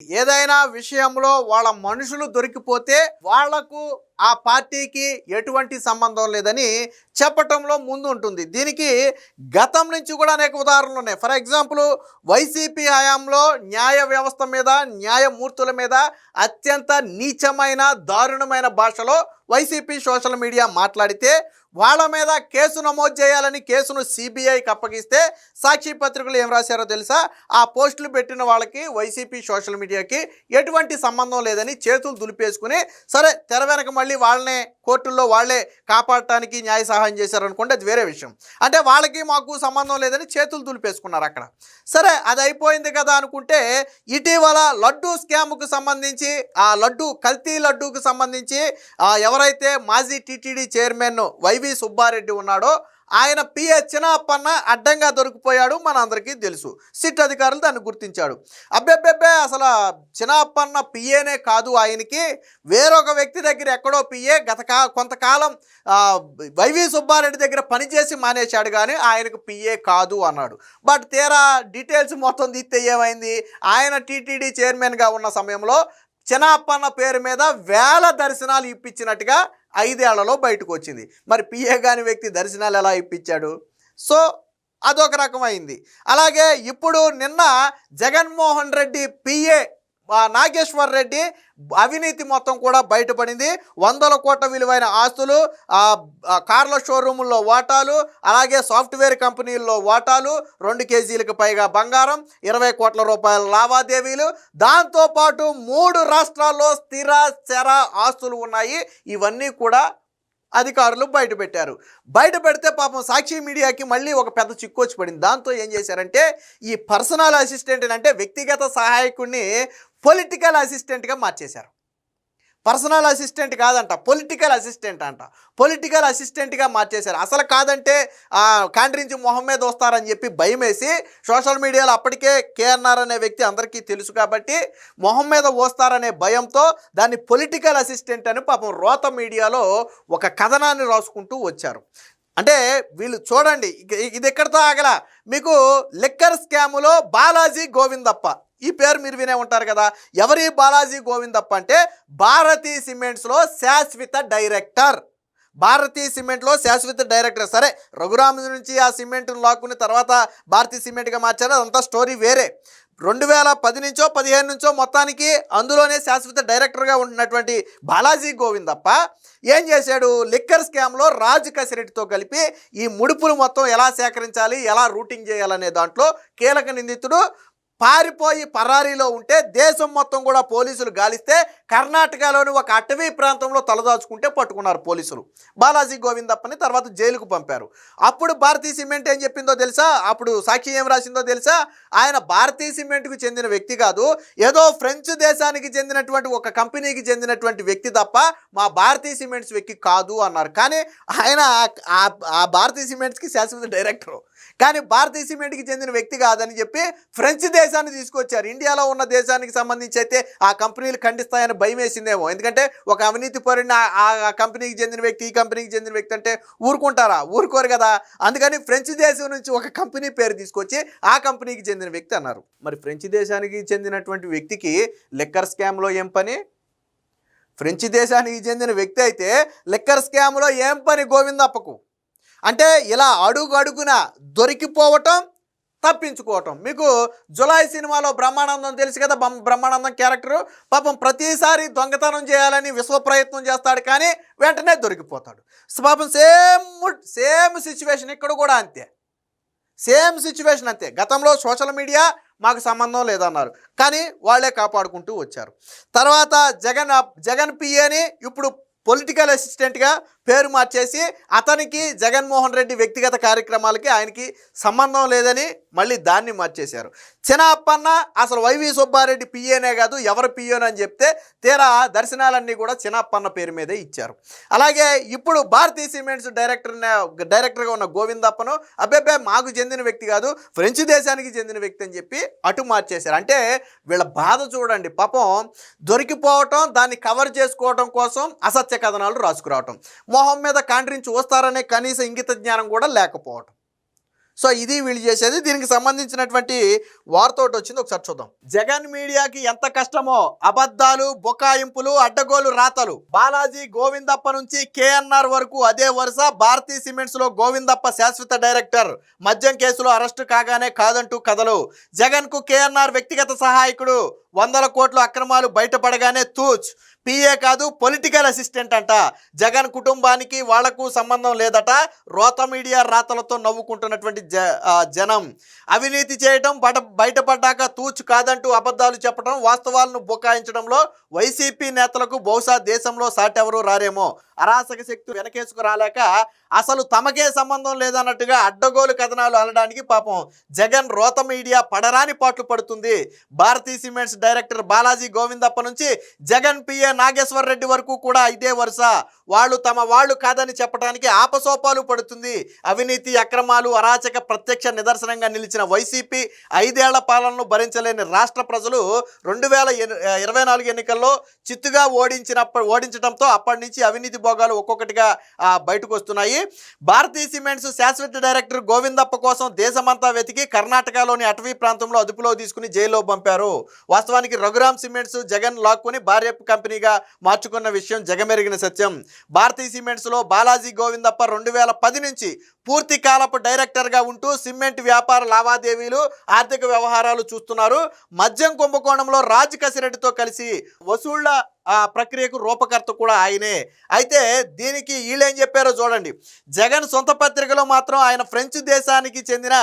ఏదైనా విషయంలో వాళ్ళ మనుషులు దొరికిపోతే వాళ్లకు ఆ పార్టీకి ఎటువంటి సంబంధం లేదని చెప్పటంలో ముందు ఉంటుంది. దీనికి గతం నుంచి కూడా అనేక ఉదాహరణలు ఉన్నాయి. ఫర్ ఎగ్జాంపుల్, వైసీపీ హయాంలో న్యాయ వ్యవస్థ మీద, న్యాయమూర్తుల మీద అత్యంత నీచమైన, దారుణమైన భాషలో వైసీపీ సోషల్ మీడియా మాట్లాడితే వాళ్ళ మీద కేసు నమోదు చేయాలని కేసును సిబిఐకి అప్పగిస్తే సాక్షి పత్రికలు ఏం రాశారో తెలుసా? ఆ పోస్టులు పెట్టిన వాళ్ళకి వైసీపీ సోషల్ మీడియాకి ఎటువంటి సంబంధం లేదని చేతులు దులిపేసుకుని, సరే తెర వెనక మళ్ళీ వాళ్ళనే కోర్టుల్లో వాళ్ళే కాపాడటానికి న్యాయ సహాయం చేశారనుకోండి, అది వేరే విషయం. అంటే వాళ్ళకి మాకు సంబంధం లేదని చేతులు దులిపేసుకున్నారు అక్కడ. సరే, అది అయిపోయింది కదా అనుకుంటే, ఇటీవల లడ్డూ స్కామ్కు సంబంధించి, ఆ కల్తీ లడ్డూకు సంబంధించి ఎవరైతే మాజీ టీటీడీ చైర్మన్ వైవి సుబ్బారెడ్డి ఉన్నాడో ఆయన పిఏ చిన్నప్పన్న అడ్డంగా దొరికిపోయాడు. మన అందరికీ తెలుసు. సిట్ అధికారులు దాన్ని గుర్తించాడు. అబ్బెబ్బెబ్బే, అసలు చిన్నప్పన్న పిఏనే కాదు, ఆయనకి వేరొక వ్యక్తి దగ్గర ఎక్కడో పిఏ కొంతకాలం వైవి సుబ్బారెడ్డి దగ్గర పనిచేసి మానేశాడు, కానీ ఆయనకు పిఏ కాదు అన్నాడు. బట్ తీరా డీటెయిల్స్ మొత్తం తీస్తే ఏమైంది? ఆయన టీటీడీ చైర్మన్గా ఉన్న సమయంలో చిన్నప్పన్న పేరు మీద వేల దర్శనాలు ఇప్పించినట్టుగా 5 ఏళ్లలో బయటకు వచ్చింది. మరి పిఏ కాని వ్యక్తి దర్శనాలు ఎలా ఇప్పించాడు? సో అదొక రకమైంది. అలాగే ఇప్పుడు నిన్న జగన్మోహన్ రెడ్డి పిఏ నాగేశ్వర్ రెడ్డి అవినీతి మొత్తం కూడా బయటపడింది. 100 కోట్ల విలువైన ఆస్తులు, కార్ల షోరూముల్లో వాటాలు, అలాగే సాఫ్ట్వేర్ కంపెనీల్లో వాటాలు, 2 కేజీలకు పైగా బంగారం, 20 కోట్ల రూపాయల లావాదేవీలు, దాంతోపాటు 3 రాష్ట్రాల్లో స్థిర చర ఆస్తులు ఉన్నాయి. ఇవన్నీ కూడా అధికారులు బయటపెట్టారు. బయట పెడితే పాపం సాక్షి మీడియాకి మళ్ళీ ఒక పెద్ద చిక్కు వచ్చి పడింది. దాంతో ఏం చేశారంటే, ఈ పర్సనల్ అసిస్టెంట్ అంటే వ్యక్తిగత సహాయకుడిని పొలిటికల్ అసిస్టెంట్గా మార్చేశారు. పర్సనల్ అసిస్టెంట్ కాదంట, పొలిటికల్ అసిస్టెంట్ అంట. పొలిటికల్ అసిస్టెంట్గా మార్చేశారు. అసలు కాదంటే కాండ్రించి మొహమ్మద్ వస్తారని చెప్పి భయం వేసి సోషల్ మీడియాలో అప్పటికే కేఎన్ఆర్ అనే వ్యక్తి అందరికీ తెలుసు కాబట్టి మొహమ్మద్ వస్తారనే భయంతో దాన్ని పొలిటికల్ అసిస్టెంట్ అని పాపం రోత మీడియాలో ఒక కథనాన్ని రాసుకుంటూ వచ్చారు. అంటే వీళ్ళు చూడండి, ఇది ఎక్కడితో ఆగల. మీకు లిక్కర్ స్కాములో బాలాజీ గోవిందప్ప, ఈ పేరు మీరు వినే ఉంటారు కదా. ఎవరి బాలాజీ గోవిందప్ప అంటే భారతీ సిమెంట్స్లో శాశ్వత డైరెక్టర్. భారతీ సిమెంట్లో శాశ్వత డైరెక్టర్. సరే, రఘురామ్ నుంచి ఆ సిమెంట్ను లాక్కుని తర్వాత భారతీ సిమెంట్గా మార్చారు, అదంతా స్టోరీ వేరే. 2010 నుంచో 15 నుంచో మొత్తానికి అందులోనే శాశ్వత డైరెక్టర్గా ఉంటున్నటువంటి బాలాజీ గోవిందప్ప ఏం చేశాడు? లిక్కర్ స్కామ్లో రాజు కసిరెడ్డితో కలిపి ఈ ముడుపులు మొత్తం ఎలా సేకరించాలి, ఎలా రూటింగ్ చేయాలనే దాంట్లో కీలక నిందితుడు. పారిపోయి పరారీలో ఉంటే దేశం మొత్తం కూడా పోలీసులు గాలిస్తే కర్ణాటకలోని ఒక అటవీ ప్రాంతంలో తలదాచుకుంటే పట్టుకున్నారు పోలీసులు బాలాజీ గోవిందప్పని. తర్వాత జైలుకు పంపారు. అప్పుడు భారతీ సిమెంట్ ఏం చెప్పిందో తెలుసా? అప్పుడు సాక్షి ఏం రాసిందో తెలుసా? ఆయన భారతీ సిమెంట్కు చెందిన వ్యక్తి కాదు, ఏదో ఫ్రెంచ్ దేశానికి చెందినటువంటి ఒక కంపెనీకి చెందినటువంటి వ్యక్తి తప్ప మా భారతీ సిమెంట్స్ వ్యక్తి కాదు అన్నారు. కానీ ఆయన ఆ భారతీ సిమెంట్స్కి శాశ్వత డైరెక్టరు, కానీ భారతీయ సిమెంట్కి చెందిన వ్యక్తి కాదని చెప్పి ఫ్రెంచ్ దేశాన్ని తీసుకొచ్చారు. ఇండియాలో ఉన్న దేశానికి సంబంధించి అయితే ఆ కంపెనీలు ఖండిస్తాయని భయం వేసిందేమో. ఎందుకంటే ఒక అవినీతి పరుడిని ఆ కంపెనీకి చెందిన వ్యక్తి, ఈ కంపెనీకి చెందిన వ్యక్తి అంటే ఊరుకుంటారా? ఊరుకోరు కదా. అందుకని ఫ్రెంచ్ దేశం నుంచి ఒక కంపెనీ పేరు తీసుకొచ్చి ఆ కంపెనీకి చెందిన వ్యక్తి అన్నారు. మరి ఫ్రెంచ్ దేశానికి చెందినటువంటి వ్యక్తికి లిక్కర్ స్కామ్లో ఏం పని? ఫ్రెంచ్ దేశానికి చెందిన వ్యక్తి అయితే లిక్కర్ స్కామ్లో ఏం పని గోవిందప్పకు? అంటే ఇలా అడుగున దొరికిపోవటం, తప్పించుకోవటం. మీకు జులై సినిమాలో బ్రహ్మానందం తెలుసు కదా, బ్రహ్మానందం క్యారెక్టరు. పాపం ప్రతిసారి దొంగతనం చేయాలని విశ్వ ప్రయత్నం చేస్తాడు, కానీ వెంటనే దొరికిపోతాడు. పాపం సేమ్ సిచ్యువేషన్ ఇక్కడ కూడా అంతే. సేమ్ సిచ్యువేషన్ అంతే. గతంలో సోషల్ మీడియా మాకు సంబంధం లేదన్నారు, కానీ వాళ్ళే కాపాడుకుంటూ వచ్చారు. తర్వాత జగన్ పిఏని ఇప్పుడు పొలిటికల్ అసిస్టెంట్గా పేరు మార్చేసి అతనికి జగన్మోహన్ రెడ్డి వ్యక్తిగత కార్యక్రమాలకి ఆయనకి సంబంధం లేదని మళ్ళీ దాన్ని మార్చేశారు. చిన్నప్పన్న అసలు వైవి సుబ్బారెడ్డి పిఏనే కాదు, ఎవరు పిఏనని చెప్తే తీరా దర్శనాలన్నీ కూడా చిన్నప్పన్న పేరు మీదే ఇచ్చారు. అలాగే ఇప్పుడు భారతీ సిమెంట్స్ డైరెక్టర్గా ఉన్న గోవిందప్పను అబ్బెబ్బే మాకు చెందిన వ్యక్తి కాదు, ఫ్రెంచ్ దేశానికి చెందిన వ్యక్తి అని చెప్పి అటు మార్చేశారు. అంటే వీళ్ళ బాధ చూడండి. పాపం దొరికిపోవటం, దాన్ని కవర్ చేసుకోవడం కోసం అసత్య కథనాలు రాసుకురావటం, మొహం మీద కాండ్రించి వస్తారనే కనీస ఇంగిత జ్ఞానం కూడా లేకపోవటం. సో ఇది వీళ్ళు చేసేది. దీనికి సంబంధించినటువంటి వార్త ఒకటి వచ్చింది, ఒకసారి చూద్దాం. జగన్ మీడియాకి ఎంత కష్టమో, అబద్ధాలు, బొకాయింపులు, అడ్డగోలు రాతలు. బాలాజీ గోవిందప్ప నుంచి కేఎన్ఆర్ వరకు అదే వరుస. భారతీ సిమెంట్స్ లో గోవిందప్ప శాశ్వత డైరెక్టర్, మద్యం కేసులో అరెస్టు కాగానే కాదంటూ కథలు. జగన్ కు కేఎన్ఆర్ వ్యక్తిగత సహాయకుడు, 100 కోట్ల అక్రమాలు బయటపడగానే తూచ్. పిఏ కాదు, పొలిటికల్ అసిస్టెంట్ అంట. జగన్ కుటుంబానికి వాళ్లకు సంబంధం లేదట. రోత మీడియా రాతలతో నవ్వుకుంటున్నటువంటి జనం. అవినీతి చేయటం బయటపడ్డాక తూచు కాదంటూ అబద్ధాలు చెప్పడం, వాస్తవాలను బొకాయించడంలో వైసీపీ నేతలకు బహుశా దేశంలో సాటెవరూ రారేమో. అరాచక శక్తులు వెనకేసుకు రాలేక అసలు తమకే సంబంధం లేదన్నట్టుగా అడ్డగోలు కథనాలు అనడానికి పాపం జగన్ రోత మీడియా పడరాని పాట్లు పడుతుంది. భారతీ సిమెంట్స్ డైరెక్టర్ బాలాజీ గోవిందప్ప నుంచి జగన్ పిఏ నాగేశ్వర్ రెడ్డి వరకు కూడా ఇదే వరుస. వాళ్ళు తమ వాళ్ళు కాదని చెప్పడానికి ఆపసోపాలు పడుతుంది. అవినీతి, అక్రమాలు, అరాచక ప్రత్యక్ష నిదర్శనంగా నిలిచిన వైసీపీ 5 ఏళ్ల పాలనను భరించలేని రాష్ట్ర ప్రజలు 2024 ఎన్నికల్లో చిత్తుగా ఓడించడంతో అప్పటి నుంచి అవినీతి భోగాలు ఒక్కొక్కటిగా బయటకు వస్తున్నాయి. భారతీ సిమెంట్స్ శాశ్వత డైరెక్టర్ గోవిందప్ప కోసం దేశమంతా వెతికి కర్ణాటకలోని అటవీ ప్రాంతంలో అదుపులో తీసుకుని జైల్లో పంపారు. వాస్తవానికి రఘురామ్ సిమెంట్స్ జగన్ లాక్కుని భార్య కంపెనీగా మార్చుకున్న విషయం జగమెరిగిన సత్యం. భారతీ సిమెంట్స్ లో బాలాజీ గోవిందప్ప 2010 నుంచి పూర్తి కాలపు డైరెక్టర్గా ఉంటూ సిమెంట్ వ్యాపార లావాదేవీలు, ఆర్థిక వ్యవహారాలు చూస్తున్నారు. మద్యం కుంభకోణంలో రాజ్ కసిరెడ్డితో కలిసి వసూళ్ల ప్రక్రియకు రూపకర్త కూడా ఆయనే. అయితే దీనికి వీళ్ళేం చెప్పారో చూడండి. జగన్ సొంత పత్రికలో మాత్రం ఆయన ఫ్రెంచ్ దేశానికి చెందిన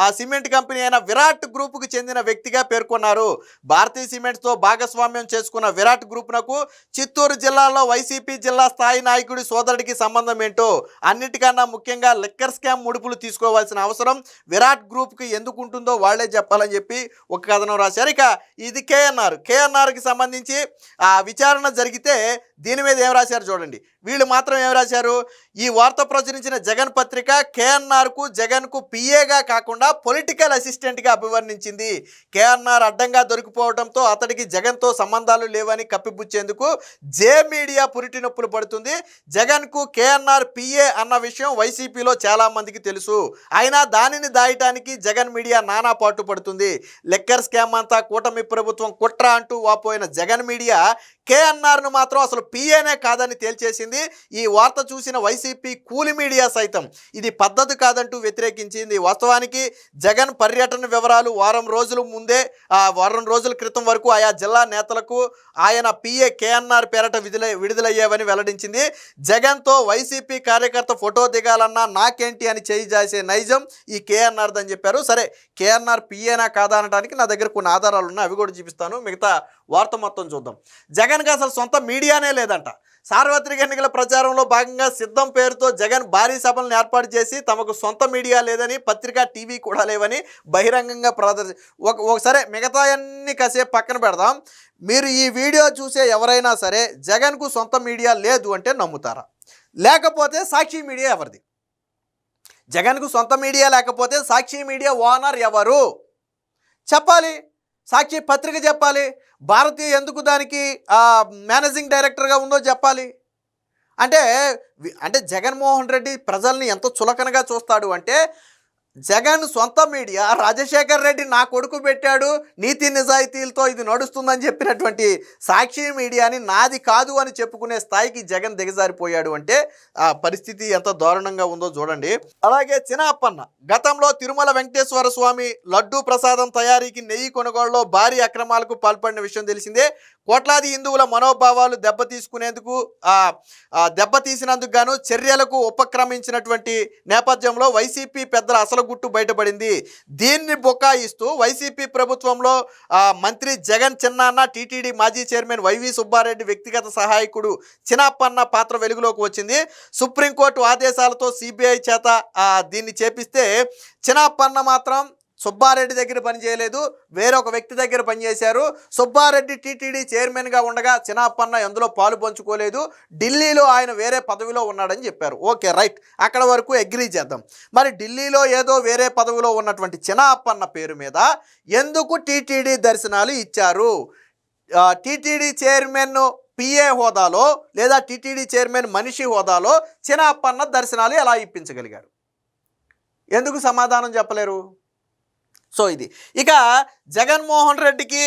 ఆ సిమెంట్ కంపెనీ అయిన విరాట్ గ్రూపుకు చెందిన వ్యక్తిగా పేర్కొన్నారు. భారతీ సిమెంట్స్తో భాగస్వామ్యం చేసుకున్న విరాట్ గ్రూప్నకు చిత్తూరు జిల్లాలో వైసీపీ జిల్లా స్థాయి నాయకుడి సోదరుడికి సంబంధం ఏంటో, అన్నిటికన్నా ముఖ్యంగా లిక్కర్ స్కామ్ ముడుపులు తీసుకోవాల్సిన అవసరం విరాట్ గ్రూప్కి ఎందుకు ఉంటుందో వాళ్లే చెప్పాలని చెప్పి ఒక కథనం రాశారు. ఇక ఇది కేఎన్ఆర్కి సంబంధించి విచారణ జరిగితే దీని మీద ఏం రాశారు చూడండి. వీళ్ళు మాత్రం ఏం రాశారు, ఈ వార్త ప్రచురించిన జగన్ పత్రిక కేఎన్ఆర్కు జగన్కు పిఏగా కాకుండా పొలిటికల్ అసిస్టెంట్గా అభివర్ణించింది. కేఎన్ఆర్ అడ్డంగా దొరికిపోవడంతో అతడికి జగన్తో సంబంధాలు లేవని కప్పిపుచ్చేందుకు జే మీడియా పురిటి నొప్పులు పడుతుంది. జగన్కు కేఎన్ఆర్ పిఏ అన్న విషయం వైసీపీలో చాలా మందికి తెలుసు. అయినా దానిని దాయటానికి జగన్ మీడియా నానా పాటు పడుతుంది. లెక్కర్ స్కామ్ అంతా కూటమి ప్రభుత్వం కుట్ర అంటూ వాపోయిన జగన్ మీడియా కేఎన్ఆర్ను మాత్రం అసలు పిఏనే కాదని తేల్చేసింది. ఈ వార్త చూసిన వైసీపీ కూలి మీడియా సైతం ఇది పద్ధతి కాదంటూ వ్యతిరేకించింది. వాస్తవానికి జగన్ పర్యటన వివరాలు వారం రోజుల క్రితం వరకు ఆయా జిల్లా నేతలకు ఆయన పిఏ కేఎన్ఆర్ పేరట విడుదలయ్యేవని వెల్లడించింది. జగన్తో వైసీపీ కార్యకర్త ఫోటో దిగాలన్నా నాకేంటి అని చేయి జాసే నైజం ఈ కేఎన్ఆర్ అని చెప్పారు. సరే, కేఎన్ఆర్ పిఏనా కాదా అనడానికి నా దగ్గర కొన్ని ఆధారాలు ఉన్నాయి, అవి కూడా చూపిస్తాను. మిగతా వార్త మొత్తం చూద్దాం. జగన్కి అసలు సొంత మీడియానే లేదంట. సార్వత్రిక ఎన్నికల ప్రచారంలో భాగంగా సిద్ధం పేరుతో జగన్ భారీ సభలను ఏర్పాటు చేసి తమకు సొంత మీడియా లేదని, పత్రికా టీవీ కూడా లేవని బహిరంగంగా ఒకసారి మిగతా అన్ని కాసేపు పక్కన పెడదాం. మీరు ఈ వీడియో చూసే ఎవరైనా సరే జగన్కు సొంత మీడియా లేదు అంటే నమ్ముతారా? లేకపోతే సాక్షి మీడియా ఎవరిది? జగన్కు సొంత మీడియా లేకపోతే సాక్షి మీడియా ఓనర్ ఎవరు చెప్పాలి. సాక్షి పత్రిక చెప్పాలి. భారతి ఎందుకు దానికి మేనేజింగ్ డైరెక్టర్గా ఉందో చెప్పాలి. అంటే జగన్మోహన్ రెడ్డి ప్రజల్ని ఎంత చులకనగా చూస్తాడు అంటే, జగన్ సొంత మీడియా రాజశేఖర్ రెడ్డి నా కొడుకు పెట్టాడు, నీతి నిజాయితీలతో ఇది నడుస్తుందని చెప్పినటువంటి సాక్షి మీడియాని నాది కాదు అని చెప్పుకునే స్థాయికి జగన్ దిగజారిపోయాడు అంటే ఆ పరిస్థితి ఎంత దారుణంగా ఉందో చూడండి. అలాగే చిన్నప్పన్న గతంలో తిరుమల వెంకటేశ్వర స్వామి లడ్డూ ప్రసాదం తయారీకి నెయ్యి కొనుగోలులో భారీ అక్రమాలకు పాల్పడిన విషయం తెలిసిందే. కోట్లాది హిందువుల మనోభావాలు దెబ్బతీసినందుకు గాను చర్యలకు ఉపక్రమించినటువంటి నేపథ్యంలో వైసీపీ పెద్దల అసలు గుట్టు బయటపడింది. దీన్ని బొకాయిస్తూ వైసీపీ ప్రభుత్వంలో మంత్రి జగన్ చిన్నాన్న, టీటీడీ మాజీ చైర్మన్ వైవి సుబ్బారెడ్డి వ్యక్తిగత సహాయకుడు చిన్నప్పన్న పాత్ర వెలుగులోకి వచ్చింది. సుప్రీంకోర్టు ఆదేశాలతో సిబిఐ చేత దీన్ని చేపిస్తే చిన్నప్పన్న మాత్రం సుబ్బారెడ్డి దగ్గర పనిచేయలేదు, వేరొక వ్యక్తి దగ్గర పనిచేశారు. సుబ్బారెడ్డి టీటీడీ చైర్మన్గా ఉండగా చిన్నప్పన్న ఎందులో పాలు పంచుకోలేదు. ఢిల్లీలో ఆయన వేరే పదవిలో ఉన్నాడని చెప్పారు. ఓకే, రైట్, అక్కడ వరకు అగ్రీ చేద్దాం. మరి ఢిల్లీలో ఏదో వేరే పదవిలో ఉన్నటువంటి చిన్నప్పన్న పేరు మీద ఎందుకు టీటీడీ దర్శనాలు ఇచ్చారు? టీటీడీ చైర్మన్ పిఏ హోదాలో లేదా టీటీడీ చైర్మన్ మనిషి హోదాలో చిన్నప్పన్న దర్శనాలు ఎలా ఇప్పించగలిగారు? ఎందుకు సమాధానం చెప్పలేరు? సో ఇది ఇక జగన్మోహన్ రెడ్డికి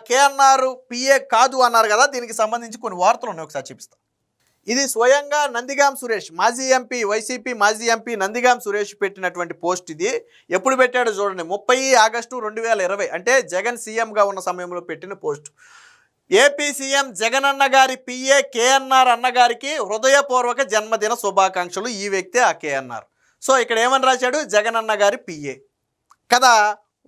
కేఎన్ఆర్ పిఏ కాదు అన్నారు కదా, దీనికి సంబంధించి కొన్ని వార్తలు ఉన్నాయి, ఒకసారి చూపిస్తా. ఇది స్వయంగా నందిగాం సురేష్, మాజీ ఎంపీ, వైసీపీ మాజీ ఎంపీ నందిగాం సురేష్ పెట్టినటువంటి పోస్ట్. ఇది ఎప్పుడు పెట్టాడో చూడండి, 30 ఆగస్టు 2020, అంటే జగన్ సీఎంగా ఉన్న సమయంలో పెట్టిన పోస్ట్. ఏపీ సీఎం జగనన్న గారి పిఏ కేఎన్ఆర్ అన్నగారికి హృదయపూర్వక జన్మదిన శుభాకాంక్షలు. ఈ వ్యక్తే ఆ కేఎన్ఆర్. సో ఇక్కడ ఏమని రాశాడు? జగనన్న గారి పిఏ కదా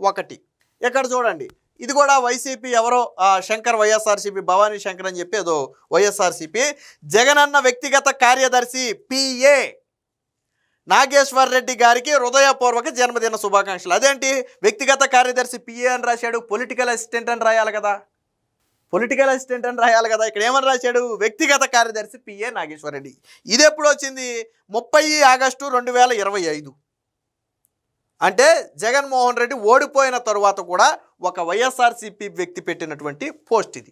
ఒకటి. ఇక్కడ చూడండి, ఇది కూడా వైసీపీ ఎవరో శంకర్, వైఎస్ఆర్సీపీ భవానీ శంకర్ అని చెప్పి ఏదో వైఎస్ఆర్సీపీ, జగనన్న వ్యక్తిగత కార్యదర్శి పిఏ నాగేశ్వర్ రెడ్డి గారికి హృదయపూర్వక జన్మదిన శుభాకాంక్షలు. అదేంటి వ్యక్తిగత కార్యదర్శి పిఏ అని రాశాడు? పొలిటికల్ అసిస్టెంట్ అని రాయాలి కదా, పొలిటికల్ అసిస్టెంట్ అని రాయాలి కదా. ఇక్కడ ఏమని రాశాడు? వ్యక్తిగత కార్యదర్శి పిఏ నాగేశ్వర్ రెడ్డి. ఇది ఎప్పుడు వచ్చింది? 30 ఆగస్టు 2025. అంటే జగన్మోహన్ రెడ్డి ఓడిపోయిన తరువాత కూడా ఒక వైఎస్ఆర్సీపీ వ్యక్తి పెట్టినటువంటి పోస్ట్ ఇది.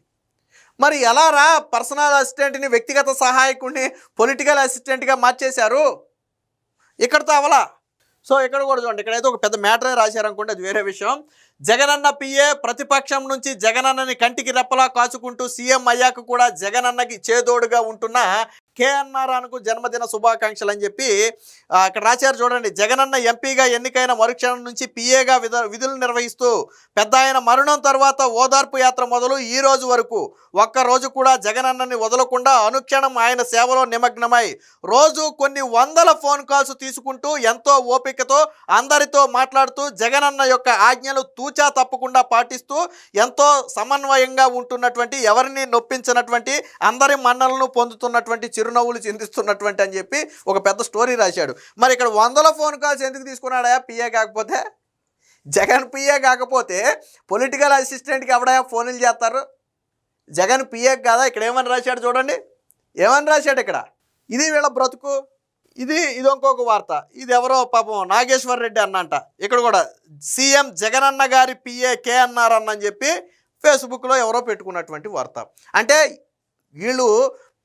మరి ఎలా రా పర్సనల్ అసిస్టెంట్ని, వ్యక్తిగత సహాయకుడిని పొలిటికల్ అసిస్టెంట్గా మార్చేశారు? ఇక్కడతో అవలా. సో ఇక్కడ కూడా చూడండి, ఇక్కడైతే ఒక పెద్ద మ్యాటరే రాశారనుకుంటే అది వేరే విషయం. జగనన్న పిఏ ప్రతిపక్షం నుంచి జగనన్నని కంటికి రెప్పలా కాచుకుంటూ సీఎం అయ్యాక కూడా జగనన్నకి చేదోడుగా ఉంటున్న కేఎన్ఆర్ అనుకు జన్మదిన శుభాకాంక్షలు అని చెప్పి అక్కడ రాశారు. చూడండి, జగనన్న ఎంపీగా ఎన్నికైన మరుక్షణం నుంచి పిఏగా విధులు నిర్వహిస్తూ పెద్ద ఆయన మరణం తర్వాత ఓదార్పు యాత్ర మొదలు ఈ రోజు వరకు ఒక్కరోజు కూడా జగనన్నని వదలకుండా అనుక్షణం ఆయన సేవలో నిమగ్నమై రోజు కొన్ని వందల ఫోన్ కాల్స్ తీసుకుంటూ ఎంతో ఓపికతో అందరితో మాట్లాడుతూ జగనన్న యొక్క ఆజ్ఞలు తూచా తప్పకుండా పాటిస్తూ ఎంతో సమన్వయంగా ఉంటున్నటువంటి, ఎవరిని నొప్పించినటువంటి, అందరి మన్నలను పొందుతున్నటువంటి, చిరునవ్వులు చిందిస్తున్నటువంటి అని చెప్పి ఒక పెద్ద స్టోరీ రాశాడు. మరి ఇక్కడ వందల ఫోన్ కాల్స్ ఎందుకు తీసుకున్నాడా పిఏ కాకపోతే? జగన్ పిఏ కాకపోతే పొలిటికల్ అసిస్టెంట్కి ఎవడయా ఫోన్లు చేస్తారు? జగన్ పిఏ కాదా? ఇక్కడ ఏమని రాశాడు చూడండి, ఏమని రాశాడు ఇక్కడ. ఇది వీళ్ళ బ్రతుకు. ఇది ఇంకొక వార్త. ఇది ఎవరో పాపం నాగేశ్వర్ రెడ్డి అన్నంట. ఇక్కడ కూడా సీఎం జగనన్న గారి పిఏ కేఎన్ఆర్ అన్నని చెప్పి ఫేస్బుక్లో ఎవరో పెట్టుకున్నటువంటి వార్త. అంటే వీళ్ళు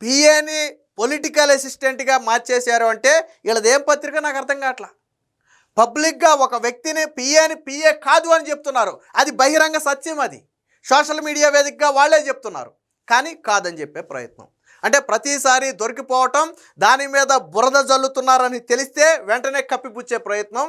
పిఏని పొలిటికల్ అసిస్టెంట్గా మార్చేశారు అంటే వీళ్ళదేం పత్రిక నాకు అర్థం కావట్లా. పబ్లిక్గా ఒక వ్యక్తిని పిఏ కాదు అని చెప్తున్నారు. అది బహిరంగ సత్యం. అది సోషల్ మీడియా వేదికగా వాళ్ళే చెప్తున్నారు, కానీ కాదని చెప్పే ప్రయత్నం. అంటే ప్రతిసారి దొరికిపోవటం, దాని మీద బురద జల్లుతున్నారని తెలిస్తే వెంటనే కప్పిపుచ్చే ప్రయత్నం